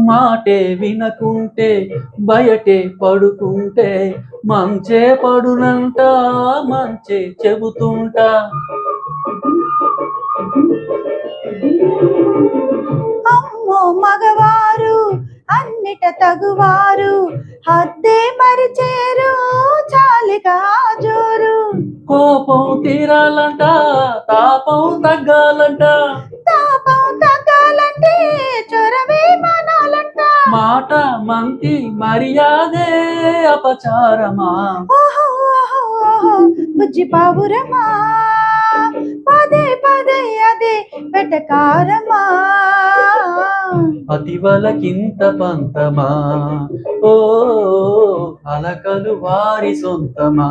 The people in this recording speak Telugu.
మాటే వినకుంటే బయటే పడుకుంటే మంచే పడునంట, మంచే చెబుతుంటా. అమ్మో మగవారు అన్నిట తగువారు, హద్దే మరిచేరు చాలిగా జోరు. కోపం తీరాలంట, తాపం తగ్గాలంట, తాపం తగ్గాలంటే చొరవే మానాలంట. మాట మంతి మర్యాదే అపచారమా. ఓహో ఓహో ఓహో బుజ్జి పావురమా, పదే పదే అదే వెటకారమా. అతివలకింత పంతమా, ఓ అలకలు వారి సొంతమా.